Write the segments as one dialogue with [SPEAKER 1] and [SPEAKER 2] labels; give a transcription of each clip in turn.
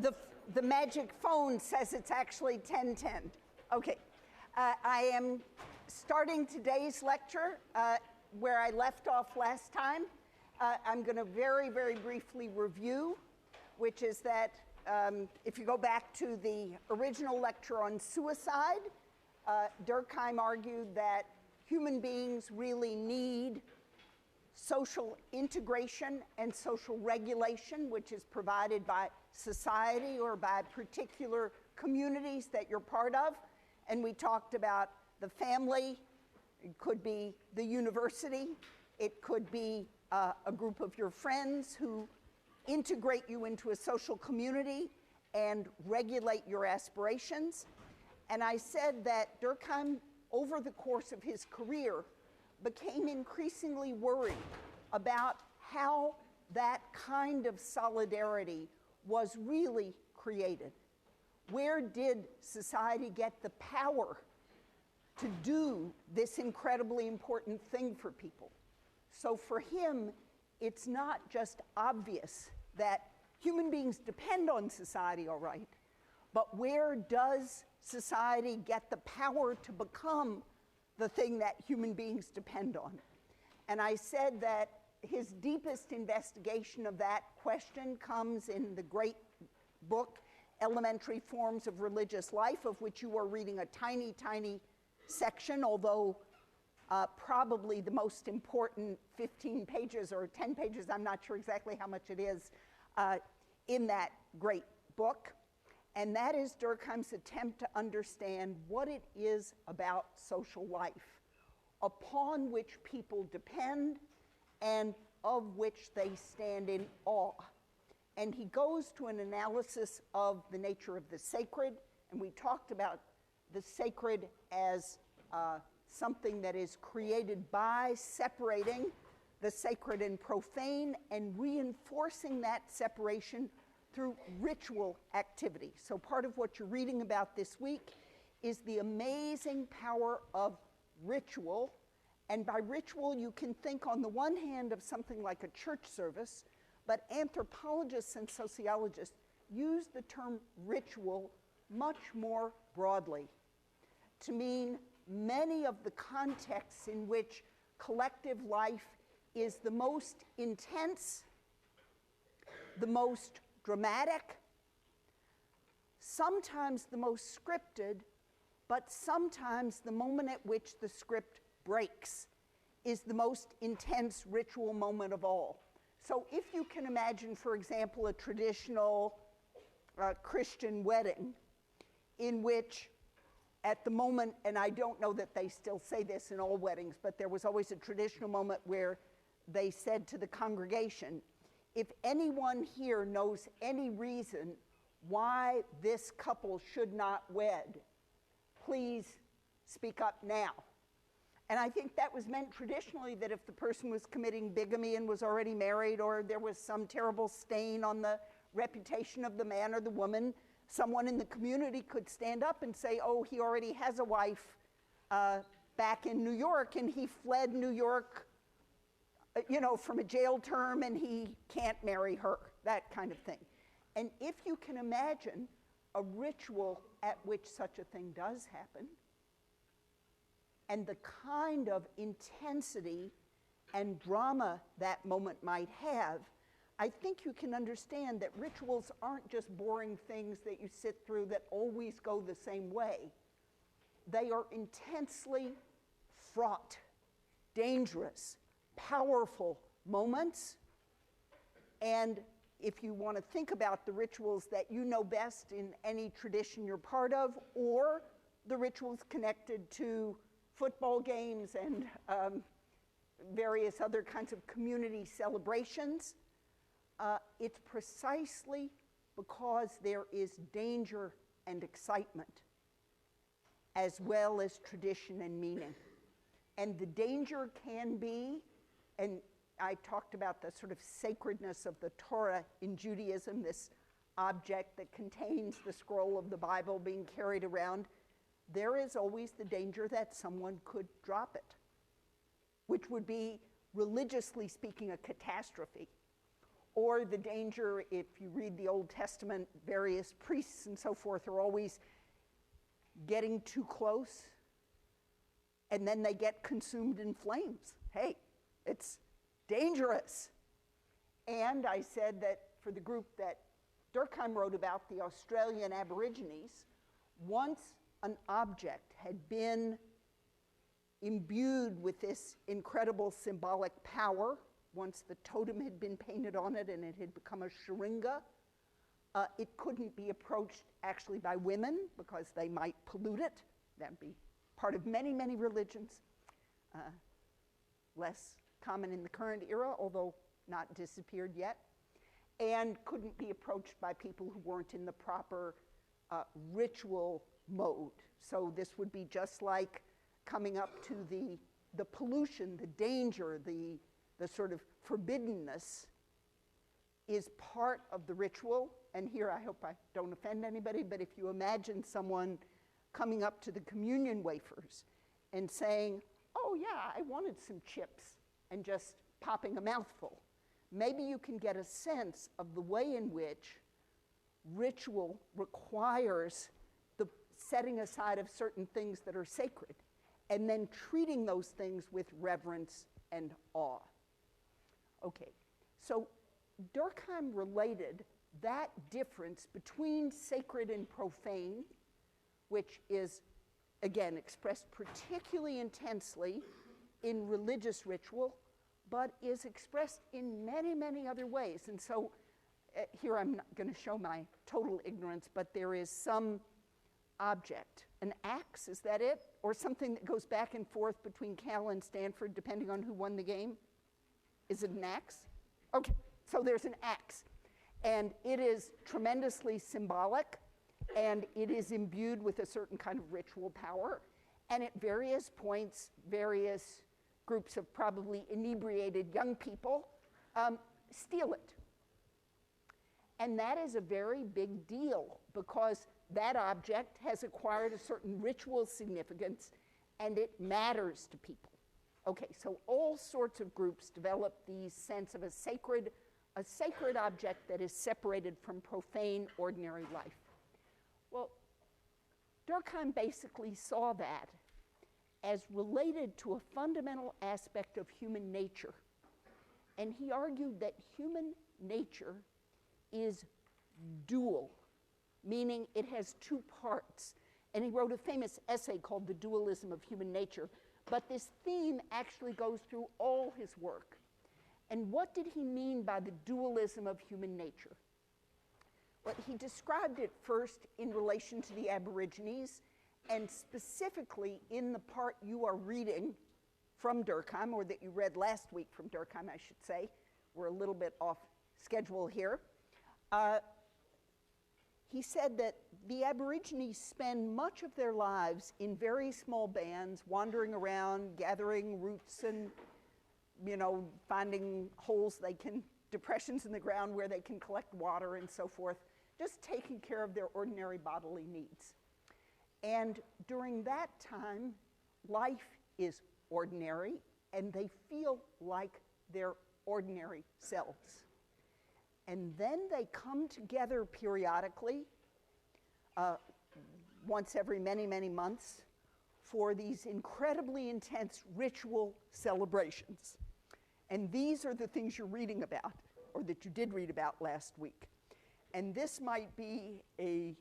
[SPEAKER 1] The magic phone says it's actually 10:10. Okay. I am starting today's lecture where I left off last time. I'm going to very, very briefly review, which is that if you go back to the original lecture on suicide, Durkheim argued that human beings really need social integration and social regulation, which is provided by society or by particular communities that you're part of. And we talked about the family. It could be the university. It could be a group of your friends who integrate you into a social community and regulate your aspirations. And I said that Durkheim, over the course of his career, became increasingly worried about how that kind of solidarity was really created. Where did society get the power to do this incredibly important thing for people? So for him, it's not just obvious that human beings depend on society, all right, but where does society get the power to become the thing that human beings depend on? And I said that his deepest investigation of that question comes in the great book, Elementary Forms of Religious Life, of which you are reading a tiny, tiny section, although probably the most important 15 pages or 10 pages, I'm not sure exactly how much it is, in that great book. And that is Durkheim's attempt to understand what it is about social life upon which people depend and of which they stand in awe. And he goes to an analysis of the nature of the sacred, and we talked about the sacred as something that is created by separating the sacred and profane and reinforcing that separation through ritual activity. So part of what you're reading about this week is the amazing power of ritual. And by ritual, you can think on the one hand of something like a church service, but anthropologists and sociologists use the term ritual much more broadly to mean many of the contexts in which collective life is the most intense, the most dramatic, sometimes the most scripted, but sometimes the moment at which the script breaks is the most intense ritual moment of all. So if you can imagine, for example, a traditional Christian wedding in which at the moment, and I don't know that they still say this in all weddings, but there was always a traditional moment where they said to the congregation, if anyone here knows any reason why this couple should not wed, please speak up now. And I think that was meant traditionally that if the person was committing bigamy and was already married, or there was some terrible stain on the reputation of the man or the woman, someone in the community could stand up and say, oh, he already has a wife back in New York, and he fled New York from a jail term, and he can't marry her, that kind of thing. And if you can imagine a ritual at which such a thing does happen, and the kind of intensity and drama that moment might have, I think you can understand that rituals aren't just boring things that you sit through that always go the same way. They are intensely fraught, dangerous, powerful moments. And if you want to think about the rituals that you know best in any tradition you're part of, or the rituals connected to football games and various other kinds of community celebrations, it's precisely because there is danger and excitement as well as tradition and meaning. And the danger can be, and I talked about the sort of sacredness of the Torah in Judaism, this object that contains the scroll of the Bible being carried around. There is always the danger that someone could drop it, which would be, religiously speaking, a catastrophe. or the danger, if you read the Old Testament, various priests and so forth are always getting too close, and then they get consumed in flames. Hey, it's dangerous. And I said that for the group that Durkheim wrote about, the Australian Aborigines, once an object had been imbued with this incredible symbolic power, once the totem had been painted on it and it had become a sharinga, it couldn't be approached actually by women because they might pollute it. That'd be part of many, many religions. Less common in the current era, although not disappeared yet. And couldn't be approached by people who weren't in the proper ritual mode. So this would be just like coming up to the pollution, the danger, the sort of forbiddenness is part of the ritual. And here, I hope I don't offend anybody, but if you imagine someone coming up to the communion wafers and saying, oh yeah, I wanted some chips, and just popping a mouthful, maybe you can get a sense of the way in which ritual requires the setting aside of certain things that are sacred, and then treating those things with reverence and awe. Okay, so Durkheim related that difference between sacred and profane, which is, again, expressed particularly intensely in religious ritual, but is expressed in many, many other ways. And so here I'm not going to show my total ignorance, but there is some object, an axe, is that it? Or something that goes back and forth between Cal and Stanford, depending on who won the game? Is it an axe? Okay, so there's an axe. And it is tremendously symbolic, and it is imbued with a certain kind of ritual power. And at various points, various groups of probably inebriated young people steal it. And that is a very big deal because that object has acquired a certain ritual significance and it matters to people. Okay, so all sorts of groups develop the sense of a sacred object that is separated from profane, ordinary life. Well, Durkheim basically saw that as related to a fundamental aspect of human nature. And he argued that human nature is dual, meaning it has two parts. And he wrote a famous essay called The Dualism of Human Nature. But this theme actually goes through all his work. And what did he mean by the dualism of human nature? Well, he described it first in relation to the Aborigines, and specifically in the part you are reading from Durkheim, or that you read last week from Durkheim, I should say. We're a little bit off schedule here. He said that the Aborigines spend much of their lives in very small bands, wandering around, gathering roots and, finding holes depressions in the ground where they can collect water and so forth, just taking care of their ordinary bodily needs. And during that time, life is ordinary, and they feel like their ordinary selves. And then they come together periodically, once every many, many months, for these incredibly intense ritual celebrations. And these are the things you're reading about, or that you did read about last week. And this might be a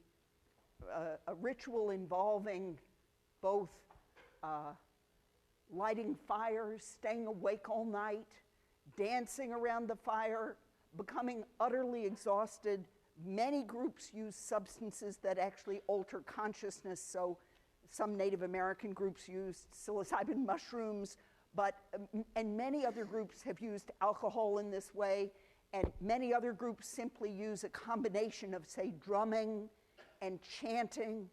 [SPEAKER 1] ritual involving both lighting fires, staying awake all night, dancing around the fire, becoming utterly exhausted. Many groups use substances that actually alter consciousness. So some Native American groups used psilocybin mushrooms, and many other groups have used alcohol in this way, and many other groups simply use a combination of, say, drumming and chanting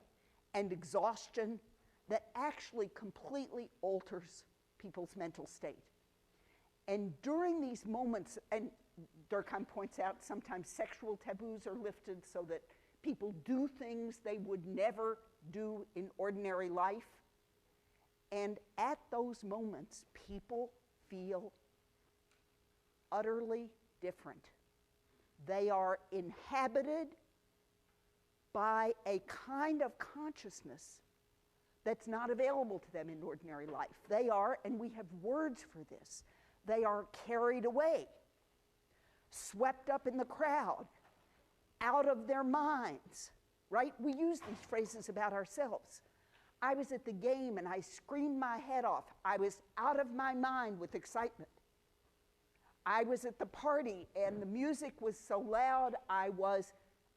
[SPEAKER 1] and exhaustion that actually completely alters people's mental state. And during these moments, and Durkheim points out sometimes sexual taboos are lifted so that people do things they would never do in ordinary life. And at those moments, people feel utterly different. They are inhabited by a kind of consciousness that's not available to them in ordinary life. They are, and we have words for this, they are carried away, swept up in the crowd, out of their minds, right? We use these phrases about ourselves. I was at the game and I screamed my head off. I was out of my mind with excitement. I was at the party and the music was so loud, I was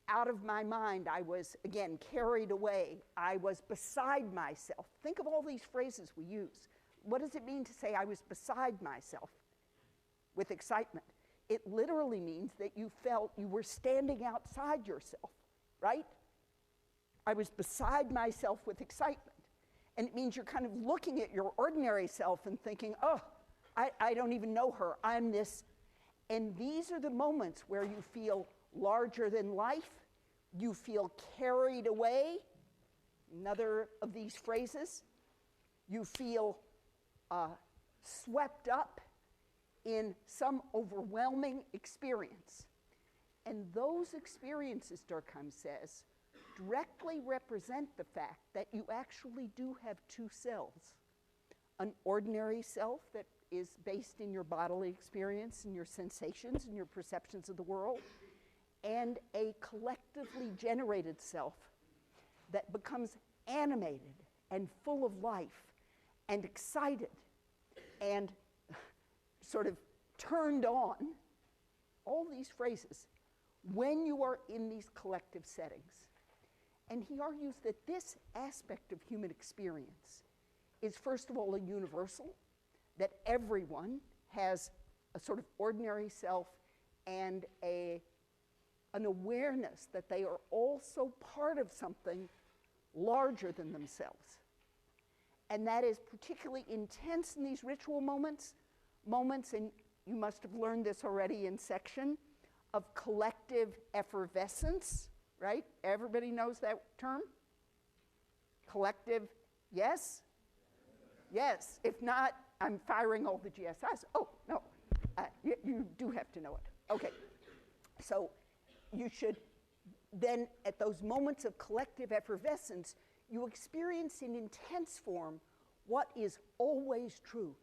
[SPEAKER 1] out of my mind. I was, again, carried away. I was beside myself. Think of all these phrases we use. What does it mean to say I was beside myself with excitement? It literally means that you felt you were standing outside yourself, right? I was beside myself with excitement. And it means you're kind of looking at your ordinary self and thinking, oh, I don't even know her. I'm this. And these are the moments where you feel larger than life. You feel carried away. Another of these phrases. You feel swept up in some overwhelming experience. And those experiences, Durkheim says, directly represent the fact that you actually do have two selves. An ordinary self that is based in your bodily experience and your sensations and your perceptions of the world, and a collectively generated self that becomes animated and full of life and excited and sort of turned on, all these phrases, when you are in these collective settings. And he argues that this aspect of human experience is, first of all, a universal, that everyone has a sort of ordinary self and an awareness that they are also part of something larger than themselves. And that is particularly intense in these ritual moments, and you must have learned this already in section, of collective effervescence, right? Everybody knows that term? Collective, yes? Yes. If not, I'm firing all the GSIs. Oh, no, you do have to know it. Okay, so you should then, at those moments of collective effervescence, you experience in intense form what is always true,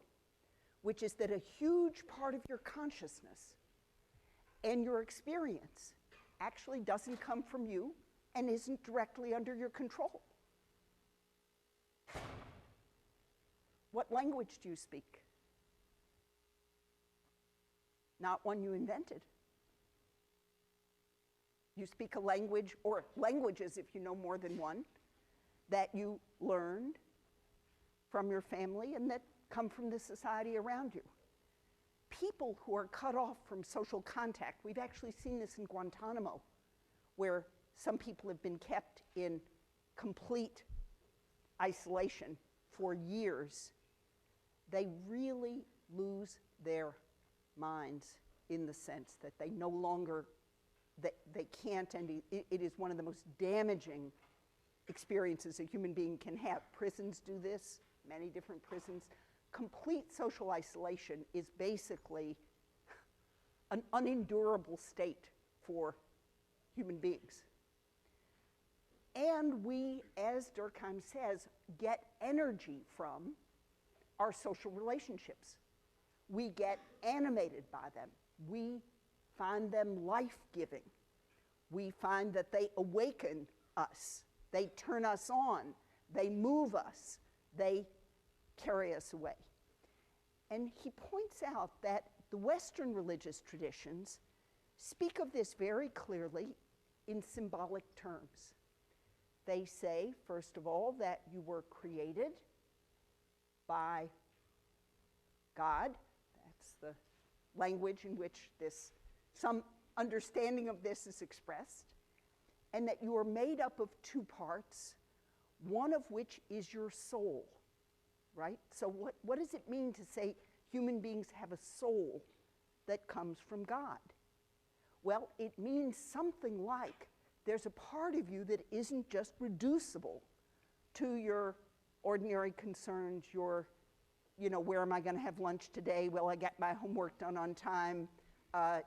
[SPEAKER 1] which is that a huge part of your consciousness and your experience actually doesn't come from you and isn't directly under your control. What language do you speak? Not one you invented. You speak a language, or languages if you know more than one, that you learned from your family and that come from the society around you. People who are cut off from social contact, we've actually seen this in Guantanamo, where some people have been kept in complete isolation for years. They really lose their minds in the sense that they no longer, they can't, and it is one of the most damaging experiences a human being can have. Prisons do this, many different prisons. Complete social isolation is basically an unendurable state for human beings. And we, as Durkheim says, get energy from our social relationships. We get animated by them. We find them life-giving. We find that they awaken us. They turn us on. They move us. They carry us away. And he points out that the Western religious traditions speak of this very clearly in symbolic terms. They say, first of all, that you were created by God. That's the language in which some understanding of this is expressed. And that you are made up of two parts, one of which is your soul, right? So what does it mean to say human beings have a soul that comes from God? Well, it means something like there's a part of you that isn't just reducible to your ordinary concerns, your, where am I going to have lunch today? Will I get my homework done on time?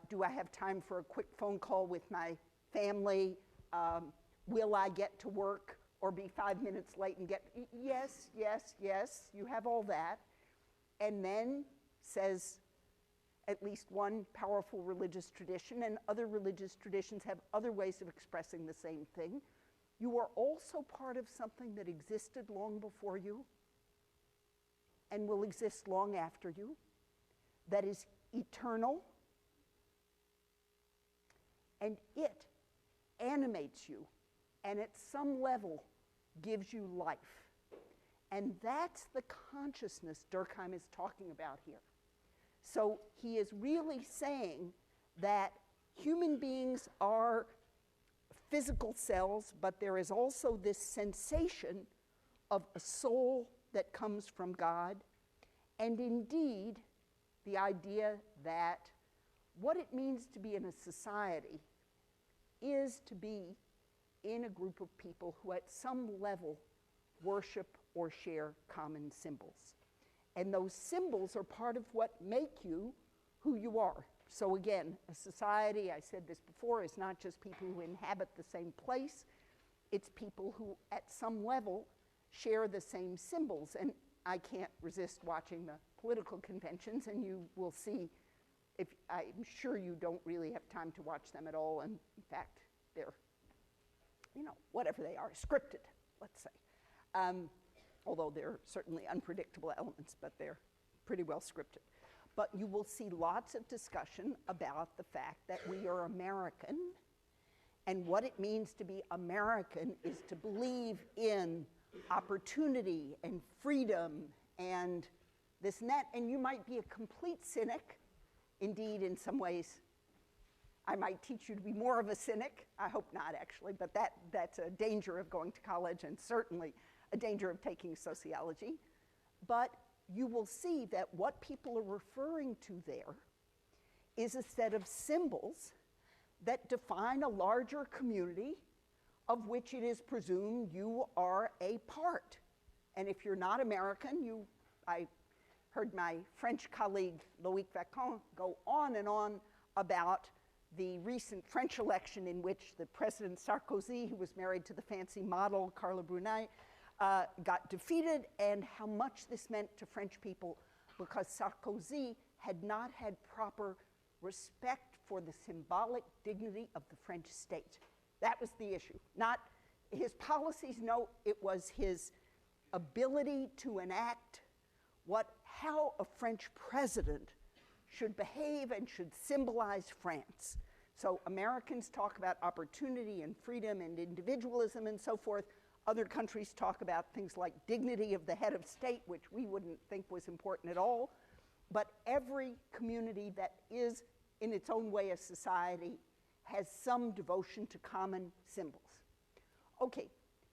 [SPEAKER 1] Do I have time for a quick phone call with my family? Will I get to work or be 5 minutes late and get, yes, yes, yes, you have all that. And then says at least one powerful religious tradition, and other religious traditions have other ways of expressing the same thing. You are also part of something that existed long before you and will exist long after you, that is eternal, and it animates you, and at some level gives you life. And that's the consciousness Durkheim is talking about here. So he is really saying that human beings are physical cells, but there is also this sensation of a soul that comes from God, and indeed the idea that what it means to be in a society is to be in a group of people who at some level worship or share common symbols. And those symbols are part of what make you who you are. So again, a society, I said this before, is not just people who inhabit the same place, it's people who at some level share the same symbols. And I can't resist watching the political conventions, and you will see, I'm sure you don't really have time to watch them at all, and in fact, they're, whatever they are, scripted, let's say. Although there are certainly unpredictable elements, but they're pretty well scripted. But you will see lots of discussion about the fact that we are American, and what it means to be American is to believe in opportunity and freedom and this and that. And you might be a complete cynic. Indeed, in some ways, I might teach you to be more of a cynic. I hope not, actually, but that's a danger of going to college, and certainly a danger of taking sociology. But you will see that what people are referring to there is a set of symbols that define a larger community of which it is presumed you are a part. And if you're not American, I heard my French colleague Loïc Vacon go on and on about the recent French election in which the President Sarkozy, who was married to the fancy model Carla Bruni, got defeated, and how much this meant to French people because Sarkozy had not had proper respect for the symbolic dignity of the French state. That was the issue. Not his policies, no, it was his ability to enact how a French president should behave and should symbolize France. So Americans talk about opportunity and freedom and individualism and so forth. Other countries talk about things like dignity of the head of state, which we wouldn't think was important at all. But every community that is in its own way a society has some devotion to common symbols. Okay,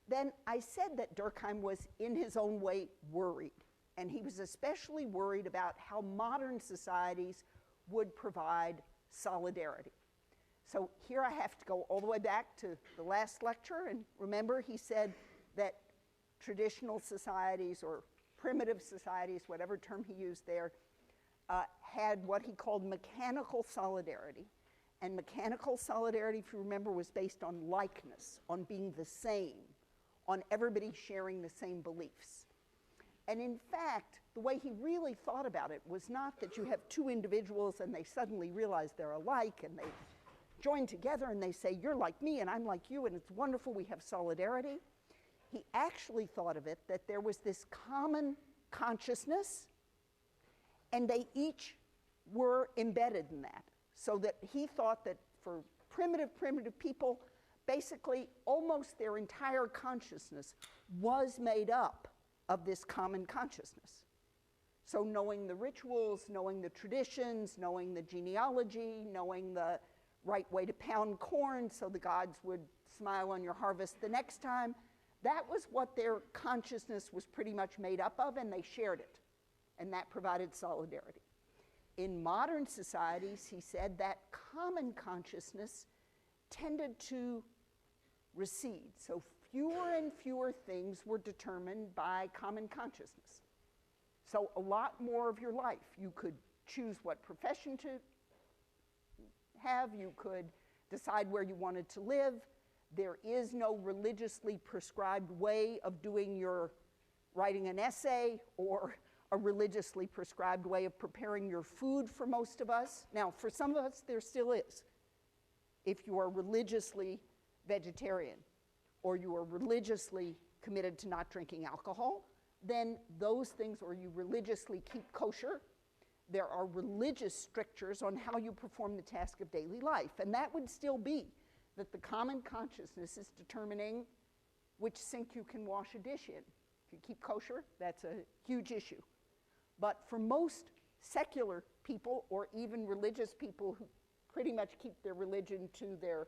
[SPEAKER 1] then I said that Durkheim was in his own way worried. And he was especially worried about how modern societies would provide solidarity. So here I have to go all the way back to the last lecture. And remember, he said that traditional societies or primitive societies, whatever term he used there, had what he called mechanical solidarity. And mechanical solidarity, if you remember, was based on likeness, on being the same, on everybody sharing the same beliefs. And in fact, the way he really thought about it was not that you have two individuals and they suddenly realize they're alike and they join together and they say, you're like me and I'm like you and it's wonderful, we have solidarity. He actually thought of it that there was this common consciousness and they each were embedded in that. So that he thought that for primitive people, basically almost their entire consciousness was made up of this common consciousness. So knowing the rituals, knowing the traditions, knowing the genealogy, knowing the right way to pound corn so the gods would smile on your harvest the next time, that was what their consciousness was pretty much made up of, and they shared it. And that provided solidarity. In modern societies, he said that common consciousness tended to recede. So fewer and fewer things were determined by common consciousness. So a lot more of your life, you could choose what profession to have. You could decide where you wanted to live. There is no religiously prescribed way of writing an essay or a religiously prescribed way of preparing your food for most of us. Now, for some of us, there still is. If you are religiously vegetarian or you are religiously committed to not drinking alcohol, then those things, or you religiously keep kosher, there are religious strictures on how you perform the task of daily life. And that would still be that the common consciousness is determining which sink you can wash a dish in. If you keep kosher, that's a huge issue. But for most secular people, or even religious people who pretty much keep their religion to their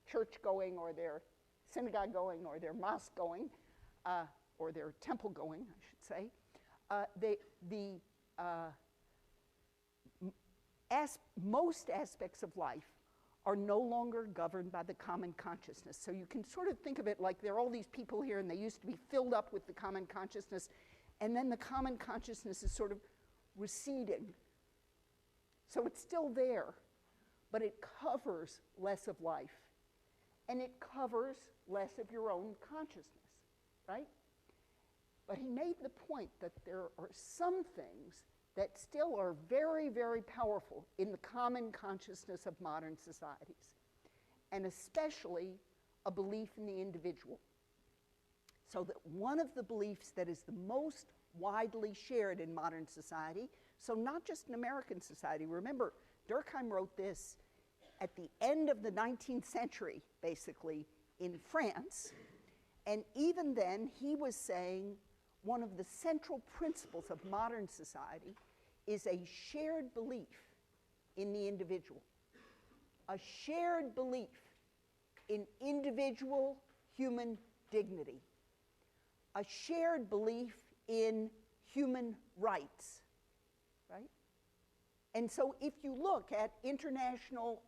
[SPEAKER 1] church going, or their synagogue going, or their mosque going, or their temple going, I should say, most aspects of life are no longer governed by the common consciousness. So you can sort of think of it like there are all these people here and they used to be filled up with the common consciousness, and then the common consciousness is sort of receding. So it's still there, but it covers less of life, and it covers less of your own consciousness, right? But he made the point that there are some things that still are very, very powerful in the common consciousness of modern societies, and especially a belief in the individual. So that one of the beliefs that is the most widely shared in modern society, so not just in American society, remember, Durkheim wrote this at the end of the 19th century, basically, in France, and even then he was saying one of the central principles of modern society is a shared belief in the individual, a shared belief in individual human dignity, a shared belief in human rights, right? And so if you look at international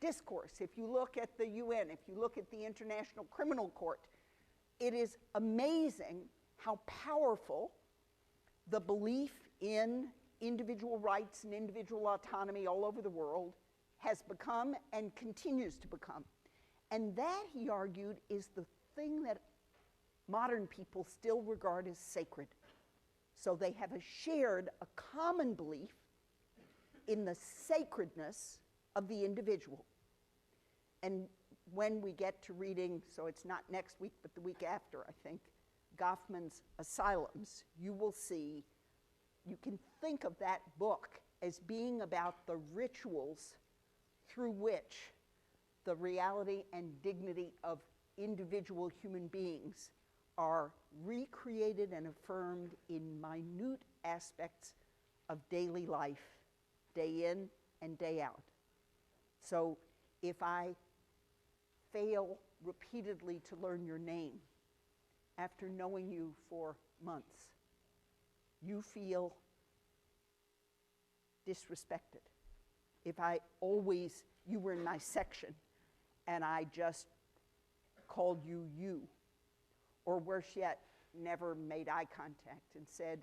[SPEAKER 1] discourse, if you look at the UN, if you look at the International Criminal Court, it is amazing how powerful the belief in individual rights and individual autonomy all over the world has become and continues to become. And that, he argued, is the thing that modern people still regard as sacred. So they have a common belief in the sacredness of the individual. And when we get to reading, so it's not next week, but the week after, I think, Goffman's Asylums, you will see, you can think of that book as being about the rituals through which the reality and dignity of individual human beings are recreated and affirmed in minute aspects of daily life, day in and day out. So if I fail repeatedly to learn your name after knowing you for months, you feel disrespected. If you were in my section and I just called you you, or worse yet, never made eye contact and said,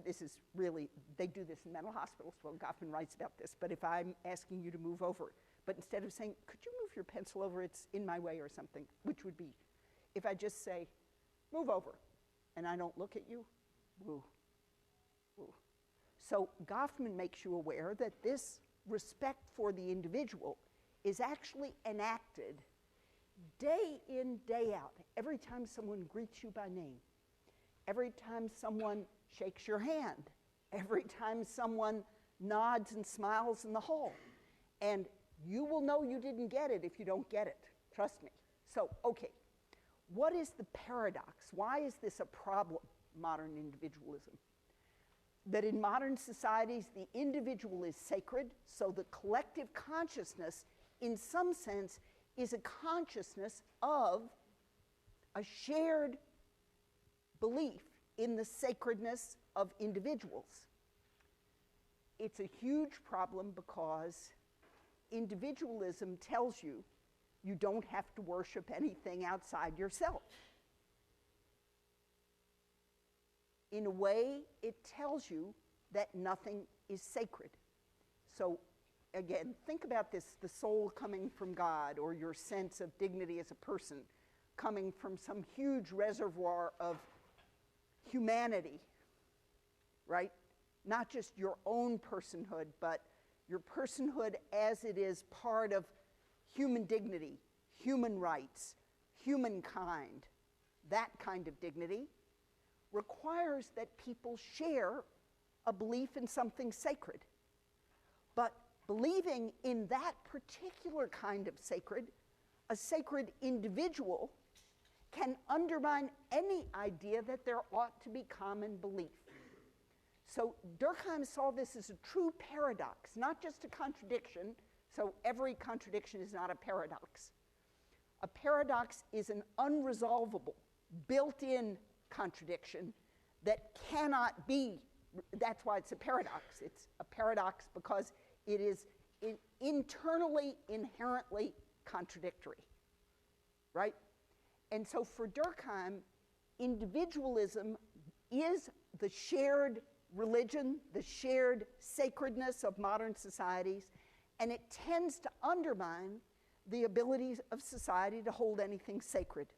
[SPEAKER 1] this is really, they do this in mental hospitals, well, Goffman writes about this, but if I'm asking you to move over, but instead of saying, could you move your pencil over, it's in my way or something, which would be, if I just say, move over, and I don't look at you, woo, woo. So Goffman makes you aware that this respect for the individual is actually enacted day in, day out, every time someone greets you by name, every time someone shakes your hand, every time someone nods and smiles in the hall. And you will know you didn't get it if you don't get it, trust me. So, okay, what is the paradox? Why is this a problem, modern individualism? That in modern societies, the individual is sacred, so the collective consciousness, in some sense, is a consciousness of a shared belief in the sacredness of individuals. It's a huge problem because individualism tells you you don't have to worship anything outside yourself. In a way, it tells you that nothing is sacred. So again, think about this, the soul coming from God, or your sense of dignity as a person coming from some huge reservoir of humanity, right? Not just your own personhood, but your personhood as it is part of human dignity, human rights, humankind. That kind of dignity requires that people share a belief in something sacred. But believing in that particular kind of sacred, a sacred individual, can undermine any idea that there ought to be common belief. So Durkheim saw this as a true paradox, not just a contradiction. So every contradiction is not a paradox. A paradox is an unresolvable, built-in contradiction that cannot be, that's why it's a paradox. It's a paradox because it is internally, inherently contradictory, right? And so for Durkheim, individualism is the shared religion, the shared sacredness of modern societies, and it tends to undermine the abilities of society to hold anything sacred.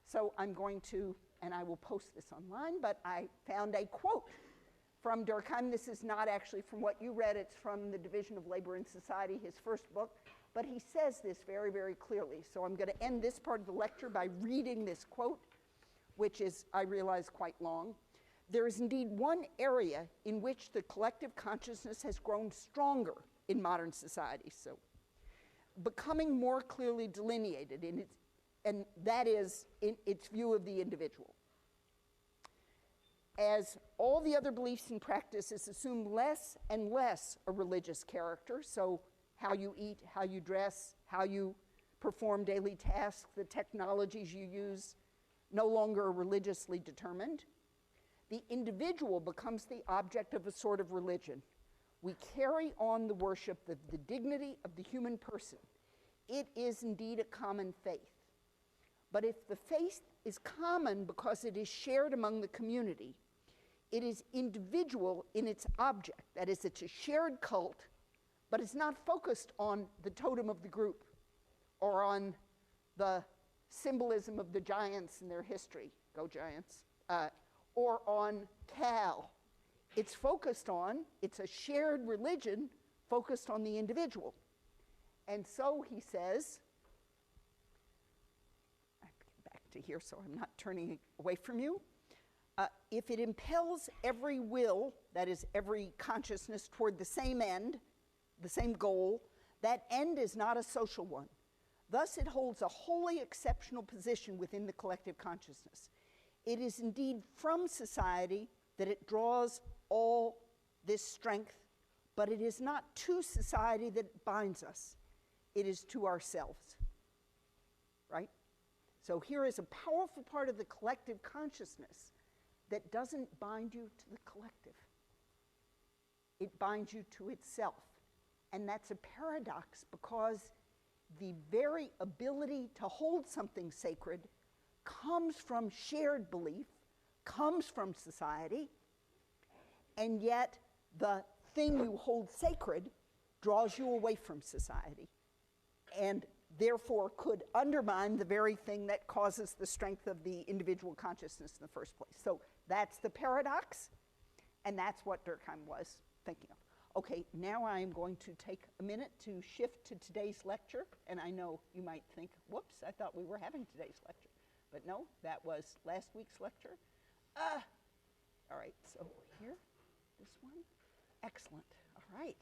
[SPEAKER 1] So I'm going to, and I will post this online, but I found a quote from Durkheim. This is not actually from what you read, it's from The Division of Labor and Society, his first book, but he says this very, very clearly. So I'm going to end this part of the lecture by reading this quote, which is, I realize, quite long. There is indeed one area in which the collective consciousness has grown stronger in modern society, so becoming more clearly delineated in its, and that is in its view of the individual. As all the other beliefs and practices assume less and less a religious character, so how you eat, how you dress, how you perform daily tasks, the technologies you use, no longer are religiously determined, the individual becomes the object of a sort of religion. We carry on the worship of the dignity of the human person. It is indeed a common faith. But if the faith is common because it is shared among the community, it is individual in its object. That is, it's a shared cult, but it's not focused on the totem of the group or on the symbolism of the giants and their history. Go Giants. Or on Cal. It's focused on, it's a shared religion focused on the individual. And so he says, I have to get back to here so I'm not turning away from you. If it impels every will, that is every consciousness, toward the same end, the same goal, that end is not a social one. Thus it holds a wholly exceptional position within the collective consciousness. It is indeed from society that it draws all this strength, but it is not to society that binds us. It is to ourselves, right? So here is a powerful part of the collective consciousness that doesn't bind you to the collective. It binds you to itself. And that's a paradox because the very ability to hold something sacred comes from shared belief, comes from society, and yet the thing you hold sacred draws you away from society and therefore could undermine the very thing that causes the strength of the individual consciousness in the first place. So that's the paradox, and that's what Durkheim was thinking of. Okay, now I'm going to take a minute to shift to today's lecture, and I know you might think, whoops, I thought we were having today's lecture. But no, that was last week's lecture. All right, so here, this one. Excellent, all right.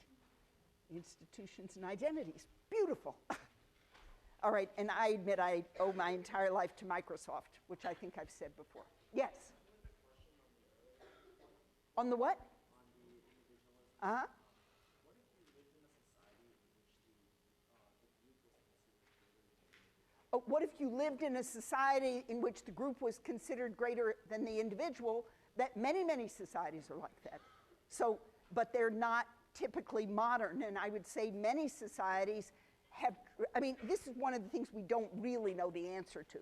[SPEAKER 1] Institutions and identities, beautiful. All right, and I admit I owe my entire life to Microsoft, which I think I've said before. Yes? On the what? Uh-huh. What if you lived in a society in which the group was considered greater than the individual? That many, many societies are like that. So, but they're not typically modern, and I would say many societies have, I mean, this is one of the things we don't really know the answer to,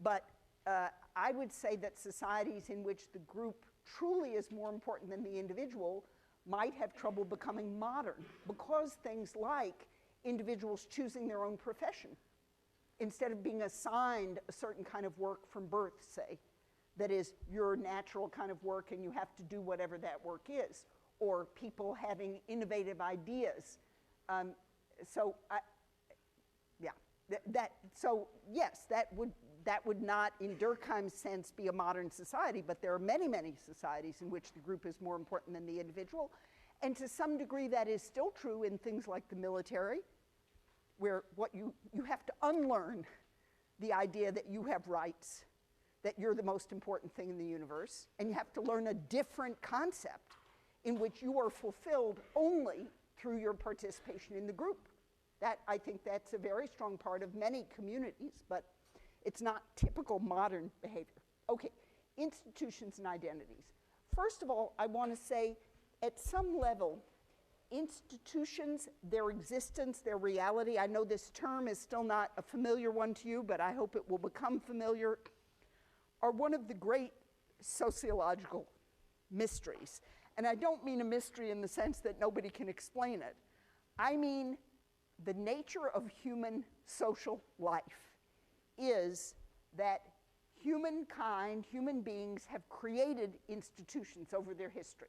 [SPEAKER 1] but I would say that societies in which the group truly is more important than the individual might have trouble becoming modern because things like individuals choosing their own profession instead of being assigned a certain kind of work from birth, say, that is your natural kind of work and you have to do whatever that work is, or people having innovative ideas. So yes, that would not, in Durkheim's sense, be a modern society, but there are many, many societies in which the group is more important than the individual. And to some degree, that is still true in things like the military, where what you have to unlearn the idea that you have rights, that you're the most important thing in the universe, and you have to learn a different concept in which you are fulfilled only through your participation in the group. That, I think that's a very strong part of many communities, but it's not typical modern behavior. Okay, institutions and identities. First of all, I want to say, at some level, institutions, their existence, their reality, I know this term is still not a familiar one to you, but I hope it will become familiar, are one of the great sociological mysteries. And I don't mean a mystery in the sense that nobody can explain it. I mean the nature of human social life is that humankind, human beings, have created institutions over their history.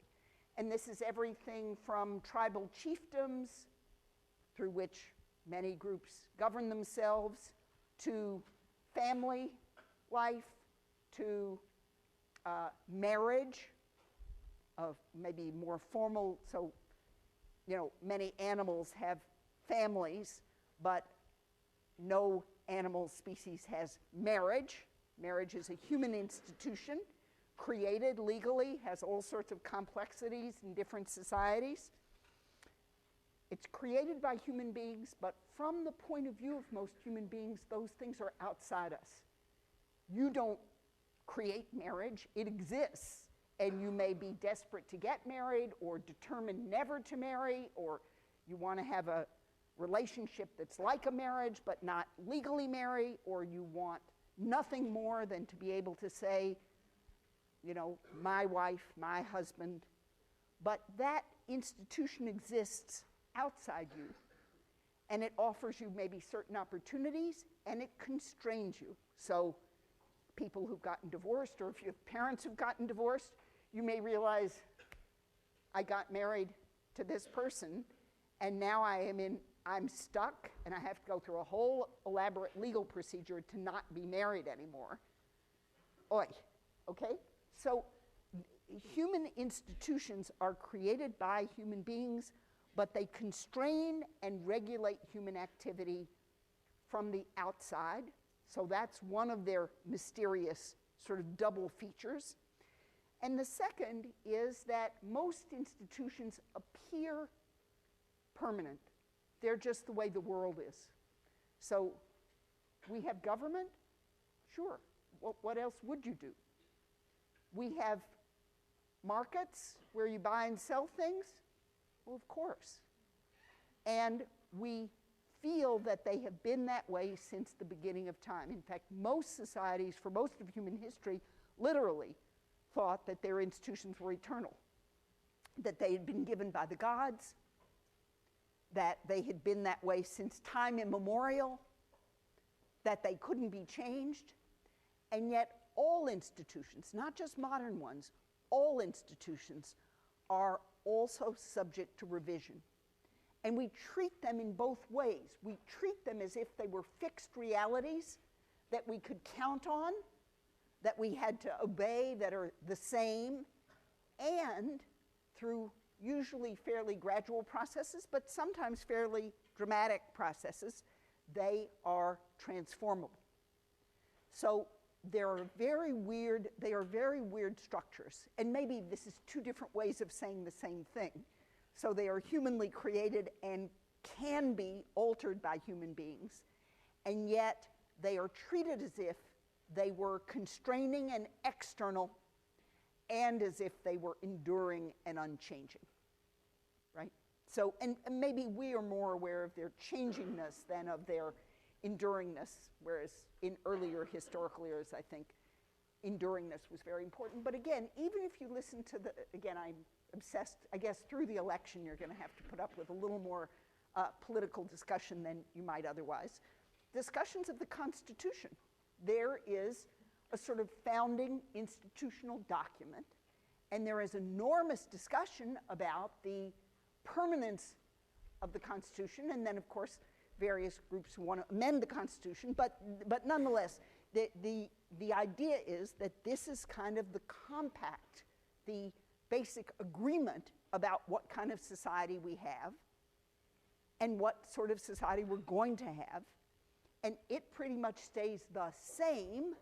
[SPEAKER 1] And this is everything from tribal chiefdoms, through which many groups govern themselves, to family life, to marriage, of maybe more formal, so, you know, many animals have families, but no animal species has marriage. Marriage is a human institution, created legally, has all sorts of complexities in different societies. It's created by human beings, but from the point of view of most human beings, those things are outside us. You don't create marriage, it exists. And you may be desperate to get married, or determined never to marry, or you want to have a relationship that's like a marriage but not legally marry, or you want nothing more than to be able to say, you know, my wife, my husband. But that institution exists outside you, and it offers you maybe certain opportunities, and it constrains you. So people who've gotten divorced, or if you have parents who've gotten divorced, you may realize, I got married to this person, and now I'm stuck, and I have to go through a whole elaborate legal procedure to not be married anymore. Oy, okay? So human institutions are created by human beings, but they constrain and regulate human activity from the outside. So that's one of their mysterious sort of double features. And the second is that most institutions appear permanent. They're just the way the world is. So we have government? Sure. What else would you do? We have markets where you buy and sell things? Well, of course. And we feel that they have been that way since the beginning of time. In fact, most societies, for most of human history, literally thought that their institutions were eternal, that they had been given by the gods, that they had been that way since time immemorial, that they couldn't be changed. And yet all institutions, not just modern ones, all institutions are also subject to revision. And we treat them in both ways. We treat them as if they were fixed realities that we could count on, that we had to obey, that are the same, and through usually fairly gradual processes, but sometimes fairly dramatic processes, they are transformable. So they are very weird structures. And maybe this is two different ways of saying the same thing. So they are humanly created and can be altered by human beings, and yet they are treated as if they were constraining and external, and as if they were enduring and unchanging, right? So, and maybe we are more aware of their changingness than of their enduringness, whereas in earlier historical eras, I think enduringness was very important. But again, even if you listen to again, I'm obsessed, I guess through the election you're going to have to put up with a little more political discussion than you might otherwise. Discussions of the Constitution. There is a sort of founding institutional document, and there is enormous discussion about the permanence of the Constitution, and then of course various groups who want to amend the Constitution, but nonetheless, the idea is that this is kind of the compact, the basic agreement about what kind of society we have and what sort of society we're going to have, and it pretty much stays the same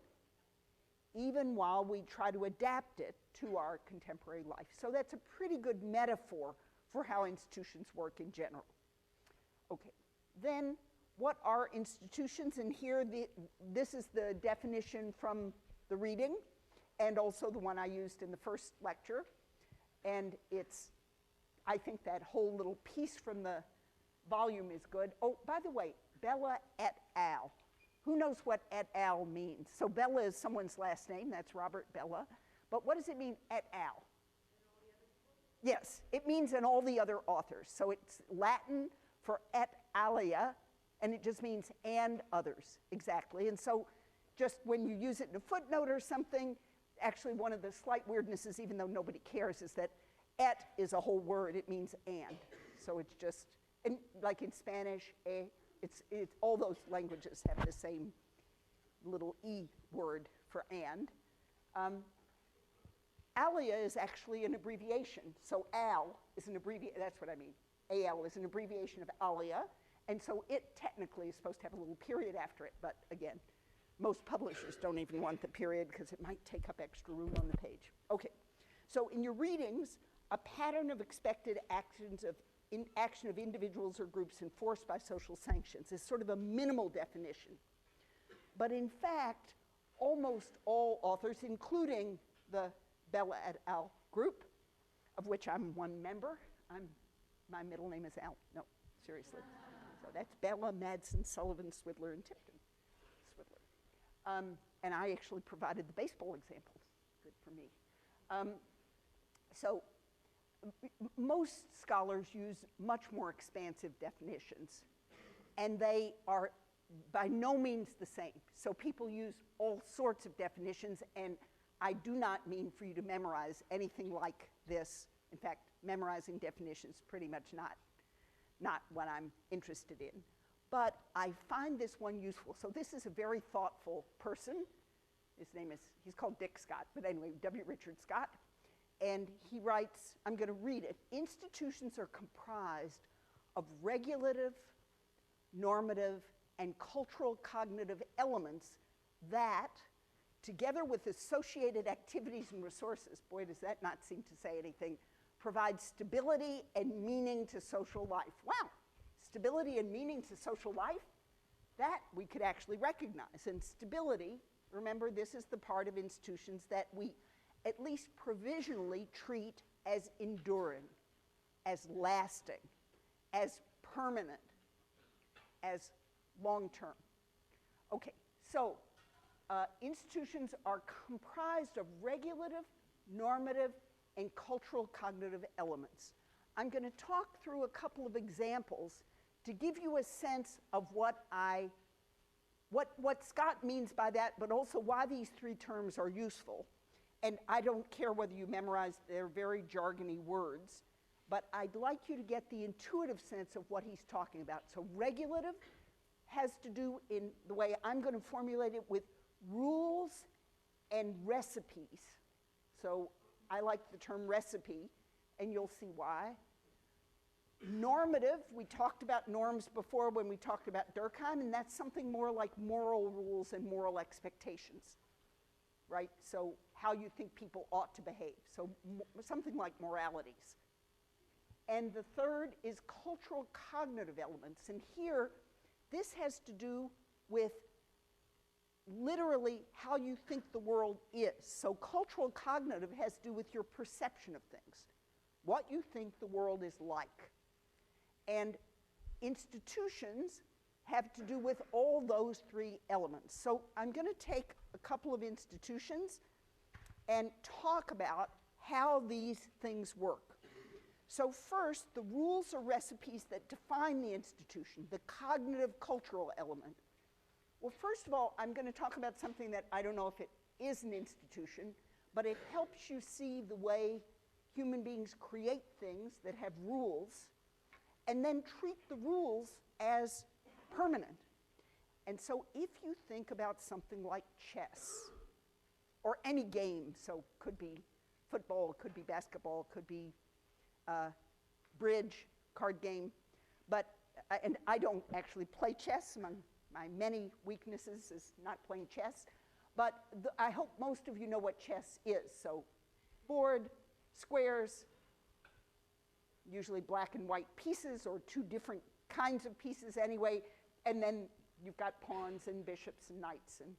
[SPEAKER 1] even while we try to adapt it to our contemporary life. So that's a pretty good metaphor for how institutions work in general. Okay, then what are institutions? And here, this is the definition from the reading, and also the one I used in the first lecture. And it's, I think that whole little piece from the volume is good. Oh, by the way, Bella et al. Who knows what et al. Means? So Bella is someone's last name, that's Robert Bella. But what does it mean, et al.? Yes, it means and all the other authors. So it's Latin for et alia, and it just means and others, exactly. And so just when you use it in a footnote or something, actually one of the slight weirdnesses, even though nobody cares, is that et is a whole word, it means and. So it's just, and like in Spanish, it's all those languages have the same little e word for and. Alia is actually an abbreviation. So al is an abbreviation, that's what I mean. Al is an abbreviation of alia, and so it technically is supposed to have a little period after it, but again, most publishers don't even want the period because it might take up extra room on the page. Okay, so in your readings, a pattern of expected actions of action of individuals or groups enforced by social sanctions is sort of a minimal definition. But in fact, almost all authors, including the Bella et al. Group, of which I'm one member, my middle name is Al, no, seriously. So that's Bella, Madsen, Sullivan, Swidler, and Tipton. Swidler. And I actually provided the baseball example, good for me. So most scholars use much more expansive definitions, and they are by no means the same. So people use all sorts of definitions, and I do not mean for you to memorize anything like this. In fact, memorizing definitions is pretty much not what I'm interested in. But I find this one useful. So this is a very thoughtful person. His name is, he's called Dick Scott, but anyway, W. Richard Scott. And he writes, I'm going to read it. Institutions are comprised of regulative, normative, and cultural cognitive elements that, together with associated activities and resources, boy, does that not seem to say anything, provide stability and meaning to social life. Wow, stability and meaning to social life? That we could actually recognize. And stability, remember, this is the part of institutions that we at least provisionally treat as enduring, as lasting, as permanent, as long-term. Okay, so institutions are comprised of regulative, normative, and cultural cognitive elements. I'm going to talk through a couple of examples to give you a sense of what Scott means by that, but also why these three terms are useful. And I don't care whether you memorize their very jargony words, but I'd like you to get the intuitive sense of what he's talking about. So regulative has to do, in the way I'm going to formulate it, with rules and recipes. So I like the term recipe, and you'll see why. Normative, we talked about norms before when we talked about Durkheim, and that's something more like moral rules and moral expectations, right? So how you think people ought to behave. So something like moralities. And the third is cultural cognitive elements. And here, this has to do with literally how you think the world is. So cultural cognitive has to do with your perception of things, what you think the world is like. And institutions have to do with all those three elements. So I'm going to take a couple of institutions and talk about how these things work. So first, the rules are recipes that define the institution, the cognitive cultural element. Well, first of all, I'm going to talk about something that I don't know if it is an institution, but it helps you see the way human beings create things that have rules and then treat the rules as permanent. And so if you think about something like chess, or any game, so could be football, could be basketball, could be bridge, card game, but, and I don't actually play chess. Among my many weaknesses is not playing chess, but I hope most of you know what chess is. So board, squares, usually black and white pieces, or two different kinds of pieces anyway, and then you've got pawns and bishops and knights and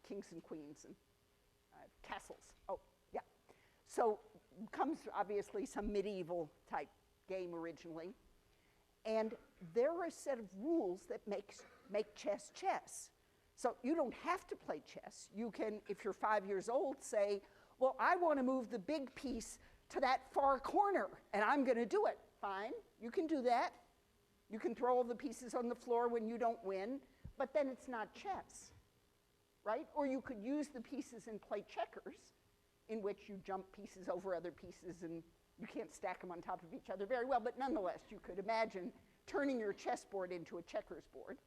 [SPEAKER 1] kings and queens and castles. Oh, yeah. So comes obviously some medieval type game originally. And there are a set of rules that make chess chess. So you don't have to play chess. You can, if you're 5 years old, say, well, I want to move the big piece to that far corner, and I'm going to do it. Fine, you can do that. You can throw all the pieces on the floor when you don't win, but then it's not chess, right? Or you could use the pieces and play checkers, in which you jump pieces over other pieces and you can't stack them on top of each other very well, but nonetheless, you could imagine turning your chessboard into a checkers board,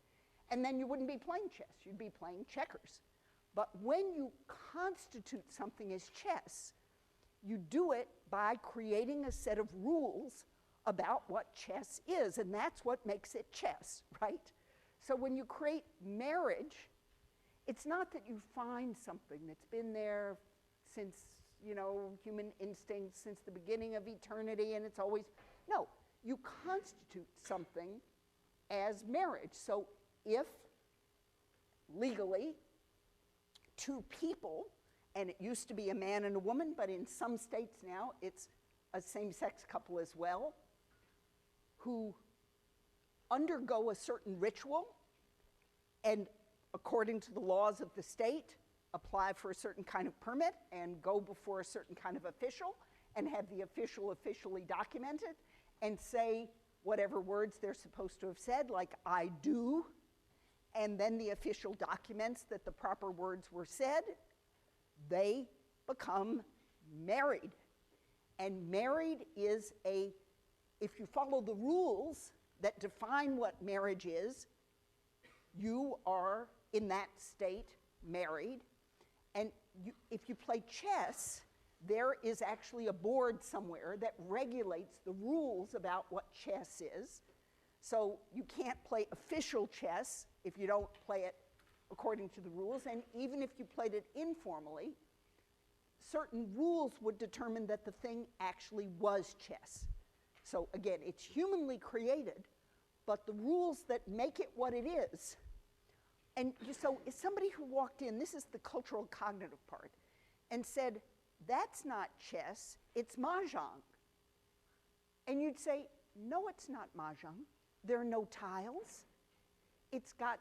[SPEAKER 1] and then you wouldn't be playing chess, you'd be playing checkers. But when you constitute something as chess, you do it by creating a set of rules about what chess is, and that's what makes it chess, right? So when you create marriage, it's not that you find something that's been there since, you know, human instincts, since the beginning of eternity, and it's always, no, you constitute something as marriage. So if legally two people, and it used to be a man and a woman, but in some states now it's a same-sex couple as well, who undergo a certain ritual and according to the laws of the state apply for a certain kind of permit and go before a certain kind of official and have the official officially document it and say whatever words they're supposed to have said, like I do, and then the official documents that the proper words were said, they become married. And married is a, if you follow the rules that define what marriage is, you are in that state married. And if you play chess, there is actually a board somewhere that regulates the rules about what chess is. So you can't play official chess if you don't play it according to the rules. And even if you played it informally, certain rules would determine that the thing actually was chess. So again, it's humanly created, but the rules that make it what it is. And so if somebody who walked in, this is the cultural cognitive part, and said, that's not chess, it's mahjong. And you'd say, no, it's not mahjong. There are no tiles. It's got,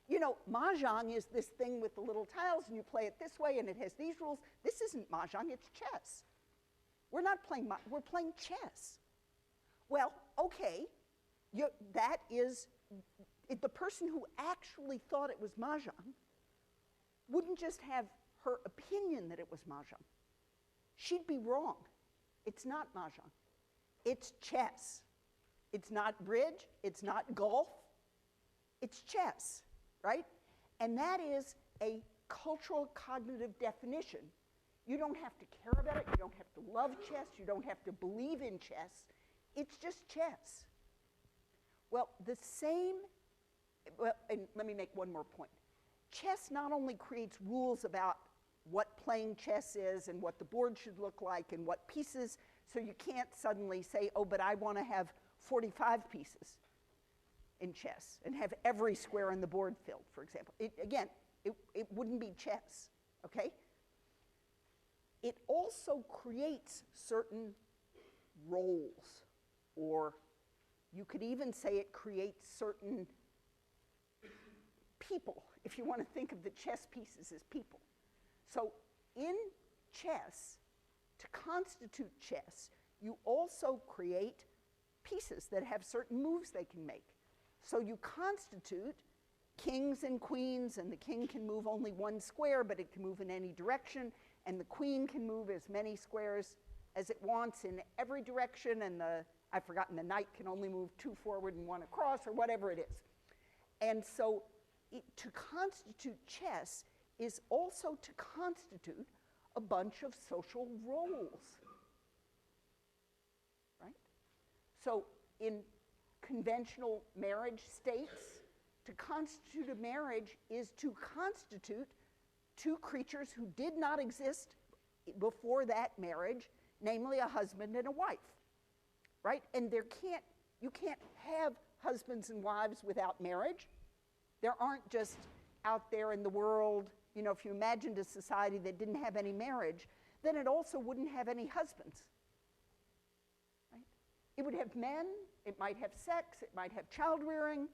[SPEAKER 1] you know, mahjong is this thing with the little tiles, and you play it this way, and it has these rules. This isn't mahjong, it's chess. We're not playing we're playing chess. Well, okay, that is, the person who actually thought it was mahjong wouldn't just have her opinion that it was mahjong. She'd be wrong. It's not mahjong. It's chess. It's not bridge. It's not golf. It's chess, right? And that is a cultural cognitive definition. You don't have to care about it. You don't have to love chess. You don't have to believe in chess. It's just chess. Well, the same, well, and let me make one more point. Chess not only creates rules about what playing chess is and what the board should look like and what pieces, so you can't suddenly say, oh, but I want to have 45 pieces in chess and have every square on the board filled, for example. It wouldn't be chess, okay? It also creates certain roles, or you could even say it creates certain people, if you want to think of the chess pieces as people. So in chess, to constitute chess, you also create pieces that have certain moves they can make. So you constitute kings and queens, and the king can move only one square, but it can move in any direction, and the queen can move as many squares as it wants in every direction, and I've forgotten, the knight can only move 2 forward and 1 across, or whatever it is. And so to constitute chess is also to constitute a bunch of social roles, right? So in conventional marriage states, to constitute a marriage is to constitute two creatures who did not exist before that marriage, namely a husband and a wife, right? And you can't have husbands and wives without marriage. There aren't just out there in the world, you know, if you imagined a society that didn't have any marriage, then it also wouldn't have any husbands, right? It would have men, it might have sex, it might have child rearing,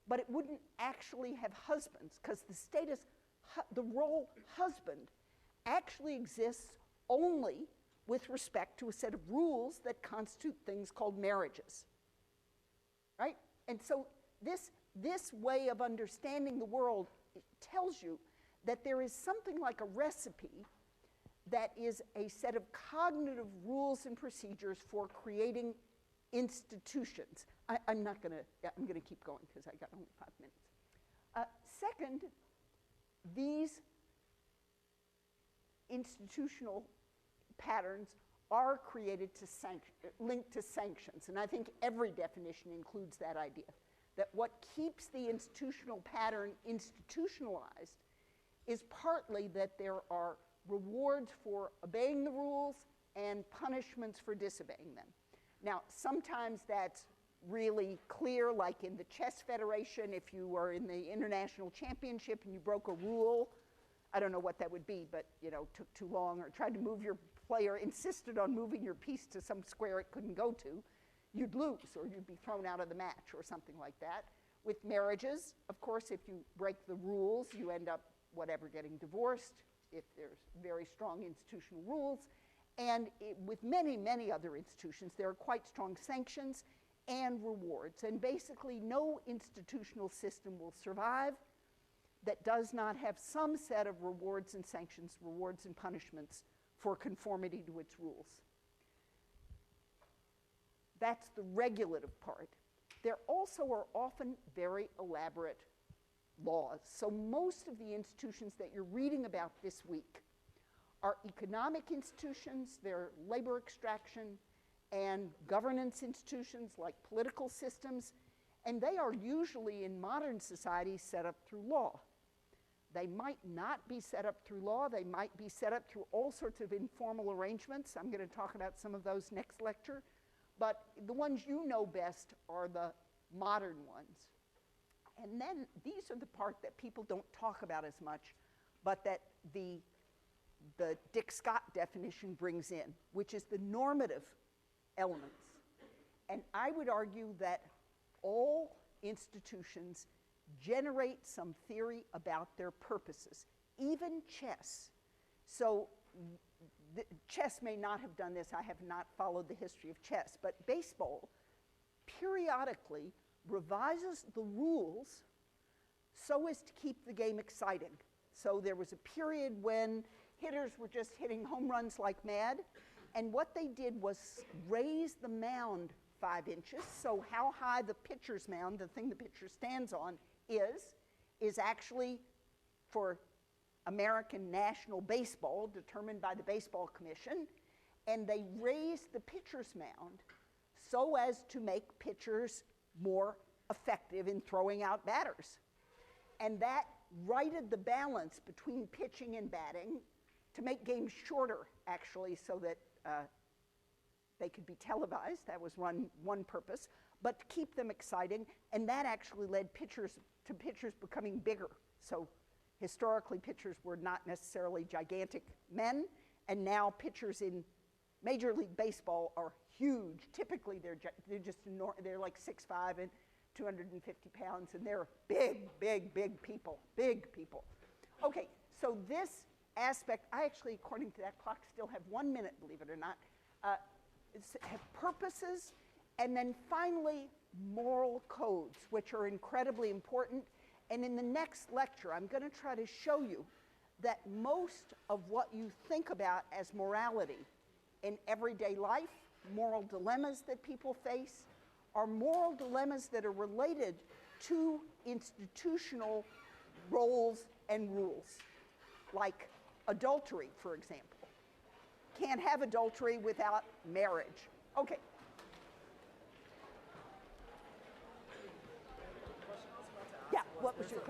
[SPEAKER 1] but it wouldn't actually have husbands, because the role husband actually exists only with respect to a set of rules that constitute things called marriages, right? And so this way of understanding the world tells you that there is something like a recipe that is a set of cognitive rules and procedures for creating institutions. I'm going to keep going because I got only 5 minutes. Second, these institutional patterns are created linked to sanctions, and I think every definition includes that idea, that what keeps the institutional pattern institutionalized is partly that there are rewards for obeying the rules and punishments for disobeying them. Now, sometimes that's really clear, like in the Chess Federation, if you were in the international championship and you broke a rule, I don't know what that would be, but you know, took too long, or tried to move your player, insisted on moving your piece to some square it couldn't go to, you'd lose, or you'd be thrown out of the match, or something like that. With marriages, of course, if you break the rules, you end up, getting divorced, if there's very strong institutional rules. And with many, many other institutions, there are quite strong sanctions and rewards. And basically, no institutional system will survive that does not have some set of rewards and sanctions, rewards and punishments for conformity to its rules. That's the regulative part. There also are often very elaborate laws. So most of the institutions that you're reading about this week are economic institutions, they're labor extraction, and governance institutions like political systems, and they are usually in modern societies set up through law. They might not be set up through law, they might be set up through all sorts of informal arrangements. I'm going to talk about some of those next lecture, but the ones you know best are the modern ones. And then these are the part that people don't talk about as much, but that the Dick Scott definition brings in, which is the normative elements. And I would argue that all institutions generate some theory about their purposes, even chess. So chess may not have done this. I have not followed the history of chess, but baseball periodically revises the rules so as to keep the game exciting. So there was a period when hitters were just hitting home runs like mad, and what they did was raise the mound 5 inches, so how high the pitcher's mound, the thing the pitcher stands on, is actually, for American National Baseball, determined by the Baseball Commission, and they raised the pitcher's mound so as to make pitchers more effective in throwing out batters. And that righted the balance between pitching and batting to make games shorter, actually, so that they could be televised. That was one purpose, but to keep them exciting, and that actually led to pitchers becoming bigger. So historically, pitchers were not necessarily gigantic men, and now pitchers in Major League Baseball are huge. Typically, they're like 6'5" and 250 pounds, and they're big people. Okay, so this aspect, I actually, according to that clock, still have 1 minute, believe it or not. have purposes, and then finally moral codes, which are incredibly important. And in the next lecture, I'm going to try to show you that most of what you think about as morality in everyday life, moral dilemmas that people face, are moral dilemmas that are related to institutional roles and rules, like adultery, for example. Can't have adultery without marriage. Okay. Yeah, what was your question?